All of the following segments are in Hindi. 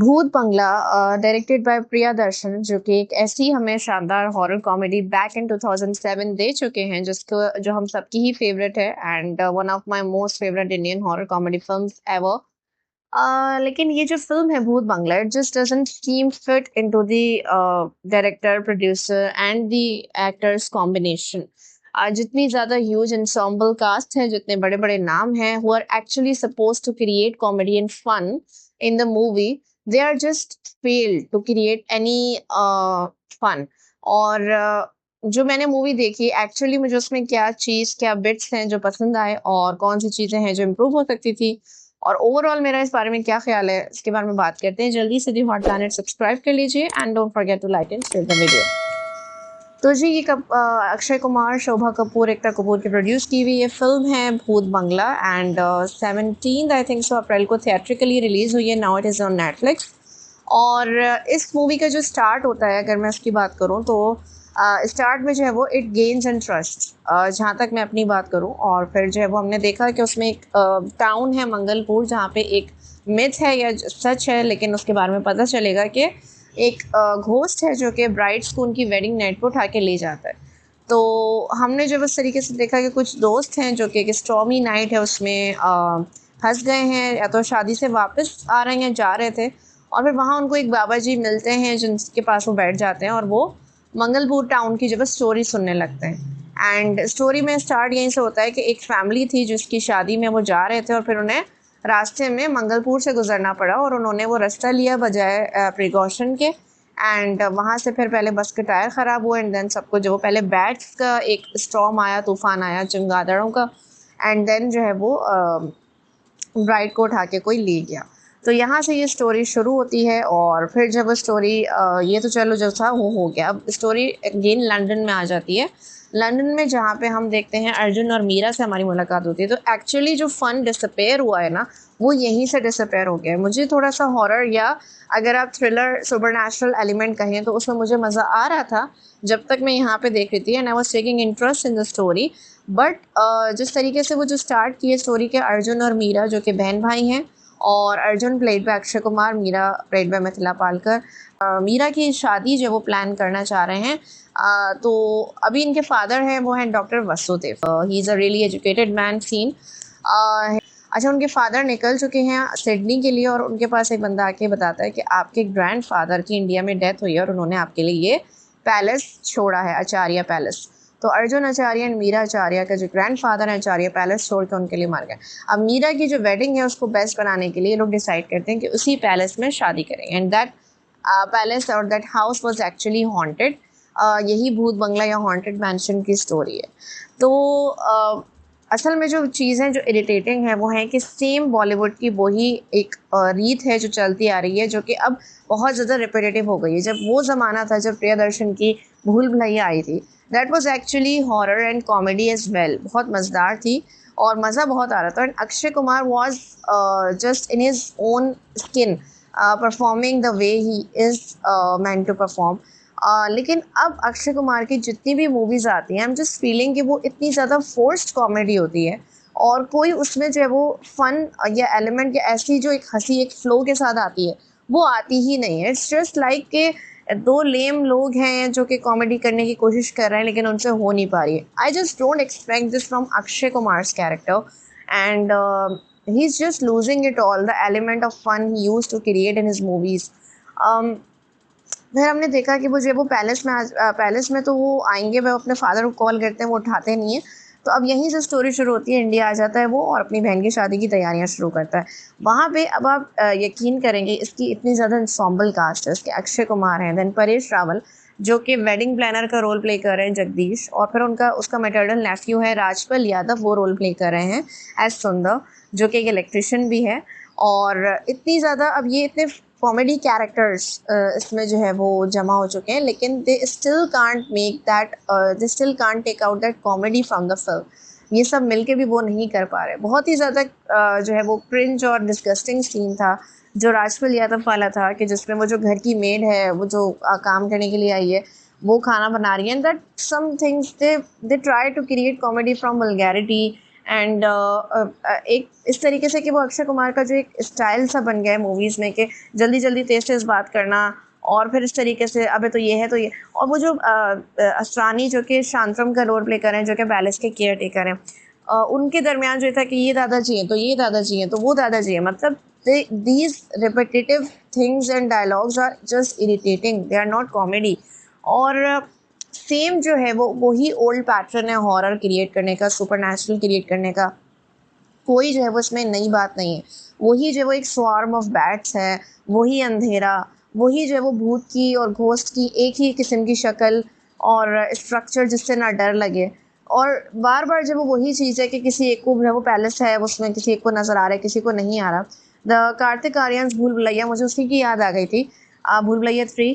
भूत बंगला डायरेक्टेड बाय प्रिया दर्शन, जो कि एक ऐसी हमें शानदार हॉरर कॉमेडी बैक इन 2007 दे चुके हैं, जिसको जो हम सबकी ही फेवरेट है and one of my most favourite Indian horror comedy films ever. लेकिन ये जो फिल्म है Bhoot Bangla, it just doesn't seem fit into the director, producer and the actors combination. जितनी ज्यादा ह्यूज ensemble कास्ट है, जितने बड़े बड़े नाम हैं who are actually suppose to create comedy and fun in the movie, they are just failed to create any fun. और जो मैंने मूवी देखी, एक्चुअली मुझे उसमें क्या चीज़, क्या बिट्स हैं जो पसंद आए और कौन सी चीज़ें हैं जो इम्प्रूव हो सकती थी, और ओवरऑल मेरा इस बारे में क्या ख्याल है, इसके बारे में बात करते हैं। जल्दी से दी हॉट प्लैनेट सब्सक्राइब कर लीजिए and don't forget to like and share the video. तो जी ये अक्षय कुमार, शोभा कपूर, एकता कपूर की प्रोड्यूस की हुई ये फिल्म है भूत बंगला एंड 17 आई थिंक सो अप्रैल को थिएट्रिकली रिलीज हुई है। Now it is on Netflix. और इस मूवी का जो स्टार्ट होता है, अगर मैं उसकी बात करूँ तो स्टार्ट में जो है वो इट गेन्स एंड ट्रस्ट, जहाँ तक मैं अपनी बात करूँ। और फिर जो है वो हमने देखा कि उसमें एक टाउन है मंगलपुर, जहाँ पे एक मिथ है या सच है, लेकिन उसके बारे में पता चलेगा कि एक घोस्ट है जो कि ब्राइड्स को उनकी वेडिंग नाइट पर उठा के ले जाता है। तो हमने जब उस तरीके से देखा कि कुछ दोस्त हैं जो कि एक स्टॉर्मी नाइट है उसमें फंस गए हैं, या तो शादी से वापस आ रहे हैं, जा रहे थे, और फिर वहाँ उनको एक बाबा जी मिलते हैं जिनके पास वो बैठ जाते हैं और वो मंगलपुर टाउन की जब स्टोरी सुनने लगते हैं। एंड स्टोरी में स्टार्ट यहीं से होता है कि एक फैमिली थी जिसकी शादी में वो जा रहे थे, और फिर उन्हें रास्ते में मंगलपुर से गुजरना पड़ा और उन्होंने वो रास्ता लिया बजाय प्रिकॉशन के। एंड वहाँ से फिर पहले बस के टायर ख़राब हुए एंड देन सबको जो वो पहले बैट्स का एक स्टॉर्म आया, तूफान आया चमगादड़ों का, एंड देन जो है वो ब्राइड को उठा के कोई ले गया। तो यहाँ से ये स्टोरी शुरू होती है। और फिर जब स्टोरी ये तो चलो जो था वो हो गया, अब स्टोरी अगेन लंदन में आ जाती है। लंदन में जहाँ पे हम देखते हैं अर्जुन और मीरा से हमारी मुलाकात होती है। तो एक्चुअली जो फन डिसअपेयर हुआ है ना, वो यहीं से डिसअपेयर हो गया है। मुझे थोड़ा सा हॉरर या अगर आप थ्रिलर सुपरनैचुरल एलिमेंट कहें तो उसमें मुझे मज़ा आ रहा था जब तक मैं यहाँ पे देख रही थी, and I was taking interest in the story. But जिस तरीके से वो जो स्टार्ट किए स्टोरी के, अर्जुन और मीरा जो कि बहन भाई हैं, और Arjun played by Akshay Kumar, Meera played by Mithila Palkar. Meera की शादी जो वो प्लान करना चाह रहे हैं। तो अभी इनके फादर हैं वो हैं doctor Vasudev, he is a really educated man scene. अच्छा, उनके फादर निकल चुके हैं सिडनी के लिए, और उनके पास एक बंदा आके बताता है कि आपके ग्रैंडफादर की इंडिया में डेथ हुई है और उन्होंने आपके लिए ये पैलेस छोड़ा है, आचार्य पैलेस। तो अर्जुन आचार्य एंड मीरा आचार्य का जो ग्रैंडफादर है आचार्य पैलेस छोड़ के उनके लिए मर गए। अब मीरा की जो वेडिंग है उसको बेस्ट बनाने के लिए लोग डिसाइड करते हैं कि उसी पैलेस में शादी करेंगे, एंड दैट पैलेस और that house was actually haunted. यही भूत बंगला या हॉन्टेड मैंशन की स्टोरी है। तो असल में जो चीज़ें जो इरिटेटिंग है वो है कि सेम बॉलीवुड की वही एक रीत है जो चलती आ रही है, जो कि अब बहुत ज़्यादा रिपीटेटिव हो गई है। जब वो ज़माना था जब प्रियदर्शन की भूल भुलैया आई थी, that was actually horror and comedy as well, बहुत मज़ेदार थी और मज़ा बहुत आ रहा था। And Akshay Kumar was just in his own skin performing the way he is man to perform. लेकिन अब अक्षय कुमार की जितनी भी मूवीज़ आती हैं, आई एम जस्ट फीलिंग कि वो इतनी ज़्यादा फोर्स्ड कॉमेडी होती है, और कोई उसमें जो है वो फन या एलिमेंट या ऐसी जो एक हंसी एक फ्लो के साथ आती है वो आती ही नहीं है। इट्स जस्ट लाइक के दो लेम लोग हैं जो कि कॉमेडी करने की कोशिश कर रहे हैं लेकिन उनसे हो नहीं पा रही है। I just don't expect this from Akshay Kumar's character, and he is just losing it all, the element of fun he used to create in his movies. फिर हमने देखा कि वो जब वो पैलेस में तो वो आएंगे, वो अपने फादर को कॉल करते हैं, वो उठाते नहीं हैं। तो अब यहीं से स्टोरी शुरू होती है, इंडिया आ जाता है वो और अपनी बहन की शादी की तैयारियां शुरू करता है। वहाँ पे अब आप यकीन करेंगे इसकी इतनी ज़्यादा इंसॉम्बल कास्ट है। इसके अक्षय कुमार हैं, देन परेश रावल जो कि वेडिंग प्लानर का रोल प्ले कर रहे हैं जगदीश, और फिर उसका मैटरनल नेफ्यू है राजपाल यादव, वो रोल प्ले कर रहे हैं एज सुंदर जो कि एक इलेक्ट्रिशियन भी है। और इतनी ज़्यादा अब ये इतने कॉमेडी कैरेक्टर्स इसमें जो है वो जमा हो चुके हैं, लेकिन they still can't take out that comedy from the film. ये सब मिलके भी वो नहीं कर पा रहे। बहुत ही ज़्यादा जो है वो क्रिंज और डिस्गस्टिंग सीन था जो राजपाल यादव वाला था, कि जिसमें वो जो घर की मेड है वो जो काम करने के लिए आई है वो खाना बना रही है, and that some things they try to create comedy from vulgarity and एक इस तरीके से कि वो अक्षय कुमार का जो एक स्टाइल सा बन गया है मूवीज़ में कि जल्दी जल्दी तेज तेज बात करना, और फिर इस तरीके से अबे तो ये है तो ये, और वो जो असरानी जो कि शांतरम का रोल प्ले कर रहे हैं, जो कि पैलेस के केयर टेकर हैं, उनके दरमियान जो था कि ये दादाजी हैं तो ये दादाजी हैं तो वो दादाजी हैं, मतलब these repetitive things and dialogues are just irritating, they are not comedy. और सेम जो है वो वही ओल्ड पैटर्न है हॉरर क्रिएट करने का, सुपरनैचुरल क्रिएट करने का। कोई जो है वो इसमें नई बात नहीं है। वही जो है वो एक स्वार्म ऑफ बैट्स है, वही अंधेरा, वही जो है वो भूत की और घोस्ट की एक ही किस्म की शक्ल और स्ट्रक्चर जिससे ना डर लगे। और बार बार जब वो वही चीज़ है कि किसी एक को जो है वो पैलेस है उसमें किसी एक को नज़र आ रहा है, किसी को नहीं आ रहा। द कार्तिक आर्यंस भूल भुलैया, मुझे उसी की याद आ गई थी, भूल भुलैया 3।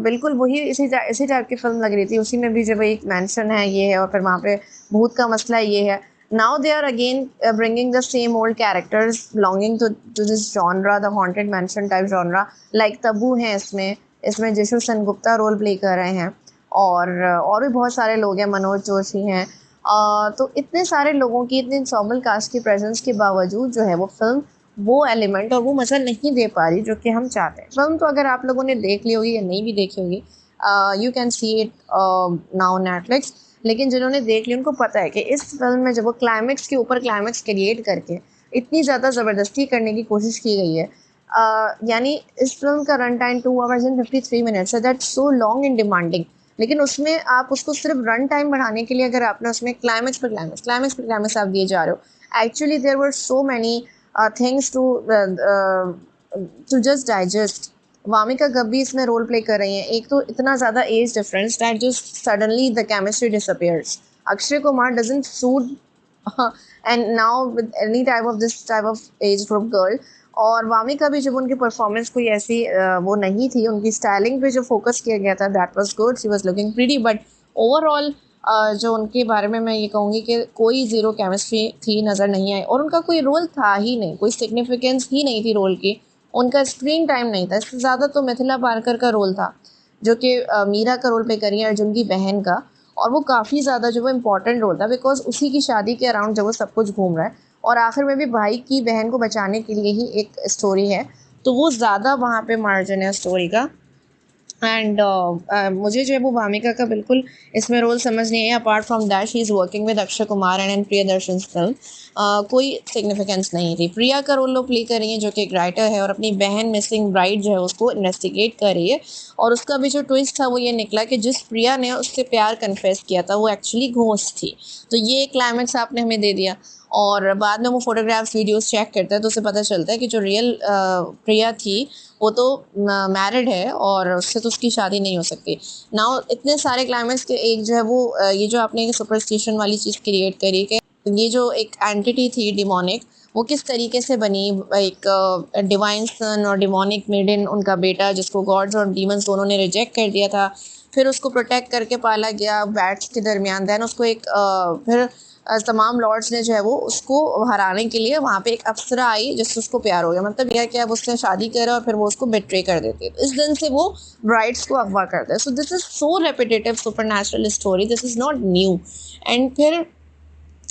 बिल्कुल वही इसी टाइप की फिल्म लग रही थी। उसी में भी जब एक मेंशन है ये है और फिर वहाँ पे भूत का मसला ये है। Now they are again bringing the same old characters belonging to this genre, the haunted mansion type genre. Like Tabu हैं इसमें जिशु सेनगुप्ता रोल प्ले कर रहे हैं, और भी बहुत सारे लोग हैं, मनोज जोशी हैं। तो इतने सारे लोगों की, इतने इंसॉम्बल कास्ट की प्रेजेंस के बावजूद जो है वो फिल्म वो एलिमेंट और वो मज़ा नहीं दे पा रही जो कि हम चाहते हैं। फिल्म तो अगर आप लोगों ने देख ली होगी या नहीं भी देखी होगी, you can see it now Netflix. लेकिन जिन्होंने देख ली उनको पता है कि इस फिल्म में जब वो क्लाइमेक्स के ऊपर क्लाइमेक्स क्रिएट करके इतनी ज़्यादा ज़बरदस्ती करने की कोशिश की गई है। यानी इस फिल्म का run time 2 hours and 53 minutes है, that's so long and demanding. लेकिन उसमें आप उसको सिर्फ रन टाइम बढ़ाने के लिए अगर आपने उसमें क्लाइमेक्स पर क्लाइमेक्स आप दिए जा रहे हो, actually there were so many things to just digest. Wamiqa Gabbi इसमें रोल प्ले कर रही हैं। एक तो इतना ज़्यादा age difference that just suddenly the chemistry disappears. Akshay Kumar doesn't suit and now with any type of age group girl. और वामिका भी जब उनकी परफॉर्मेंस कोई ऐसी वो नहीं थी, उनकी स्टाइलिंग पे जो फोकस किया गया था that was good, she was looking pretty, but overall जो उनके बारे में मैं ये कहूँगी कि कोई ज़ीरो केमिस्ट्री थी, नज़र नहीं आई। और उनका कोई रोल था ही नहीं, कोई सिग्निफिकेंस ही नहीं थी रोल की, उनका स्क्रीन टाइम नहीं था। इससे ज़्यादा तो मिथिला पारकर का रोल था, जो कि मीरा का रोल प्ले करी है, अर्जुन की बहन का। और वो काफ़ी ज़्यादा जो वो इम्पॉर्टेंट रोल था, बिकॉज उसी की शादी के अराउंड जब वो सब कुछ घूम रहा है और आखिर में भी भाई की बहन को बचाने के लिए ही एक स्टोरी है, तो वो ज़्यादा वहाँ पे मार्जिन है स्टोरी का। एंड मुझे जो है वो भामिका का बिल्कुल इसमें रोल समझ नहीं है। Apart from that she is working with Akshay Kumar and Priyadarshan film, कोई सिग्निफिकेंस नहीं थी। प्रिया का रोल वो प्ले कर रही है जो कि एक राइटर है और अपनी बहन मिसिंग ब्राइड जो है उसको इन्वेस्टिगेट कर रही है। और उसका भी जो ट्विस्ट था वो ये निकला कि जिस प्रिया ने उससे प्यार कन्फेस किया था वो एक्चुअली घोस्ट थी। तो ये क्लाइमेक्स आपने हमें दे दिया। और बाद में वो फोटोग्राफ्स वीडियोस चेक करता है तो उसे पता चलता है कि जो रियल प्रिया थी वो तो मैरिड है और उससे तो उसकी शादी नहीं हो सकती। नाउ इतने सारे क्लाइमेक्स के एक जो है वो ये जो आपने सुपरस्टिशन वाली चीज़ क्रिएट करी कि ये जो एक एंटिटी थी डिमोनिक, वो किस तरीके से बनी। एक डिवाइन सन और डिमोनिक मेडन, उनका बेटा जिसको गॉड्स और डीमंस दोनों ने रिजेक्ट कर दिया था, फिर उसको प्रोटेक्ट करके पाला गया बैट्स के दरमियान। दैन उसको एक फिर तमाम लॉर्ड्स ने जो है वो उसको हराने के लिए वहाँ पे एक अप्सरा आई जिससे उसको प्यार हो गया। मतलब यह कि अब उससे शादी करे और फिर वो उसको बिट्रे कर देती है। इस दिन से वो ब्राइड्स को अगवा करता है। So this is so repetitive supernatural story, this is not new. And फिर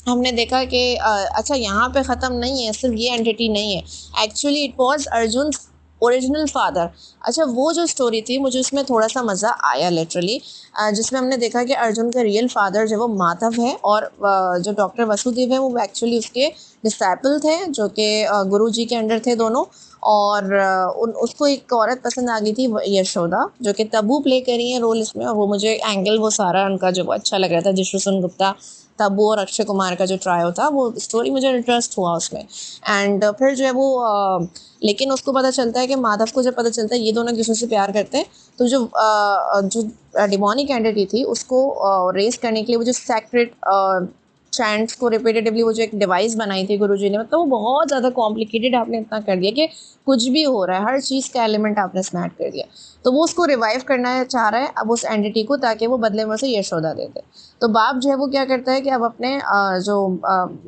हमने देखा कि अच्छा यहाँ पे ख़त्म नहीं है, सिर्फ ये एंटिटी नहीं है, actually it was Arjun original father. अच्छा वो जो स्टोरी थी मुझे उसमें थोड़ा सा मज़ा आया लिटरली, जिसमें हमने देखा कि अर्जुन का रियल फादर जो वो माधव है और जो डॉक्टर वसुदेव है वो एक्चुअली उसके डिसाइपल थे जो कि गुरु जी के अंडर थे दोनों। और उसको एक औरत पसंद आ गई थी यशोदा, जो कि तब्बू प्ले करी है रोल इसमें। और वो मुझे एंगल वो सारा उनका जो अच्छा लग रहा था, जिशु सेनगुप्ता, तब्बू और अक्षय कुमार का जो ट्रायो था, वो स्टोरी मुझे इंटरेस्ट हुआ उसमें। एंड फिर जो है वो लेकिन उसको पता चलता है कि माधव को जब पता चलता है ये दोनों किसी से प्यार करते हैं, तो जो डिमोनिक एंटिटी थी उसको रेस करने के लिए वो जो सैक्रेड चैंट्स को रिपीटेटिवली वो जो एक डिवाइस बनाई थी गुरुजी ने, मतलब वो बहुत ज़्यादा कॉम्प्लिकेटेड आपने इतना कर दिया कि कुछ भी हो रहा है, हर चीज़ का एलिमेंट आपने इसमें ऐड कर दिया। तो वो उसको रिवाइव करना चाह रहा है अब उस एंटिटी को, ताकि वो बदले में उसे यशोदा दे दे। तो बाप जो है वो क्या करता है कि अब अपने जो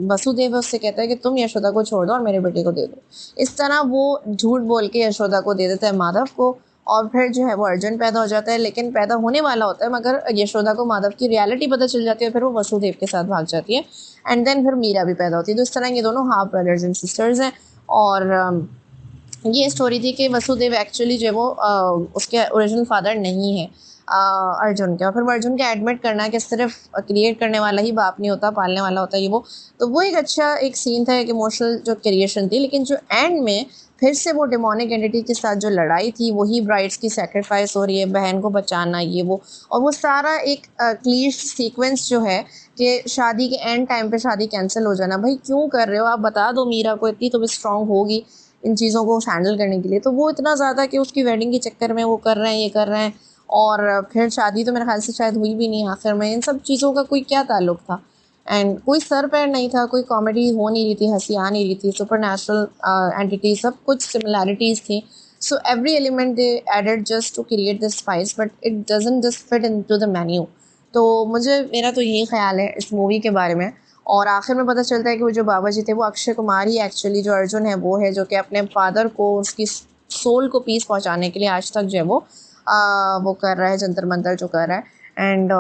वसुदेव है उससे कहता है कि तुम यशोदा को छोड़ दो और मेरे बेटे को दे दो। इस तरह वो झूठ बोल के यशोदा को दे देता है माधव को, और फिर जो है वो अर्जुन पैदा हो जाता है, लेकिन पैदा होने वाला होता है मगर यशोदा को माधव की रियलिटी पता चल जाती है, फिर वो वसुदेव के साथ भाग जाती है एंड देन फिर मीरा भी पैदा होती है। तो इस तरह ये दोनों हाफ ब्रदर्स एंड सिस्टर्स हैं। और ये स्टोरी थी कि वसुदेव एक्चुअली जो है वो उसके ओरिजिनल फादर नहीं है अर्जुन के, और फिर वो अर्जुन के एडमिट करना है कि सिर्फ क्रिएट करने वाला ही बाप नहीं होता, पालने वाला होता है ये वो। तो वो एक अच्छा एक सीन था, एक इमोशनल जो क्रिएशन थी। लेकिन जो एंड में फिर से वो डेमोनिक एंटिटी के साथ जो लड़ाई थी, वही ब्राइड्स की सेक्रीफाइस हो रही है, बहन को बचाना ये वो, और वो सारा एक क्लीश सीक्वेंस जो है कि शादी के एंड टाइम पे शादी कैंसिल हो जाना। भाई क्यों कर रहे हो आप, बता दो मीरा को, इतनी तो भी स्ट्रांग होगी इन चीज़ों को हैंडल करने के लिए। तो वो इतना ज़्यादा कि उसकी वेडिंग के चक्कर में वो कर रहे हैं, ये कर रहे हैं, और फिर शादी तो मेरे ख्याल से शायद हुई भी नहीं आखिर में। इन सब चीज़ों का कोई क्या ताल्लुक था, एंड कोई सर पैर नहीं था, कोई कॉमेडी हो नहीं रही थी, हंसी आ नहीं रही थी, सुपर नेचुरल एंटिटी, सब कुछ सिमिलैरिटीज़ थी। So every element they added just to create this spice, but it doesn't just fit in to the menu. तो मेरा तो यही ख्याल है इस मूवी के बारे में। और आखिर में पता चलता है कि वो जो बाबा जी थे वो अक्षय कुमार ही एक्चुअली, जो अर्जुन है वो है, जो कि अपने फादर को उसकी सोल को पीस पहुंचाने के लिए आज तक जो है वो कर रहा है, जंतर मंतर जो कर रहा है। एंड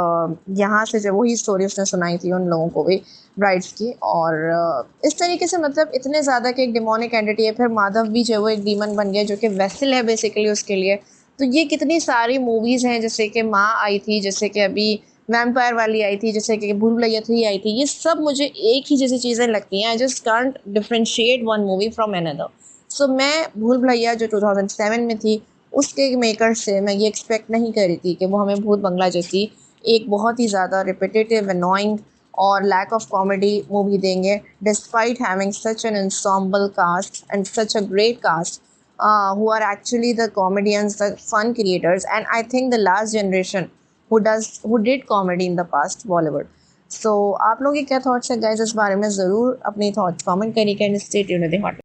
यहाँ से जो वही स्टोरी उसने सुनाई थी उन लोगों को भी, ब्राइड्स की। और इस तरीके से मतलब इतने ज़्यादा कि एक डिमोनिक एंटिटी है, फिर माधव भी जो है वो एक डीमन बन गया जो कि वेसल है बेसिकली उसके लिए। तो ये कितनी सारी मूवीज़ हैं, जैसे कि माँ आई थी, जैसे कि अभी वैम्पायर वाली आई थी, जैसे कि भूल भुलैया 3 आई थी, ये सब मुझे एक ही जैसी चीज़ें लगती हैं। I just can't differentiate one movie from another. So मैं भूल भुलैया जो 2007 में थी उसके मेकर से मैं ये एक्सपेक्ट नहीं कर रही थी कि वो हमें भूत बंगला जैसी एक बहुत ही ज़्यादा रिपीटेटिव, अनोइंग और लैक ऑफ कॉमेडी मूवी देंगे, despite having such an ensemble cast and such a great cast who are actually the comedians, the fun creators, and I think the last generation who did comedy in the past Bollywood. So आप लोगों के क्या थॉट्स है गाइस इस बारे में, ज़रूर अपनी थॉट्स कमेंट करिएगा and stay tuned with the hot.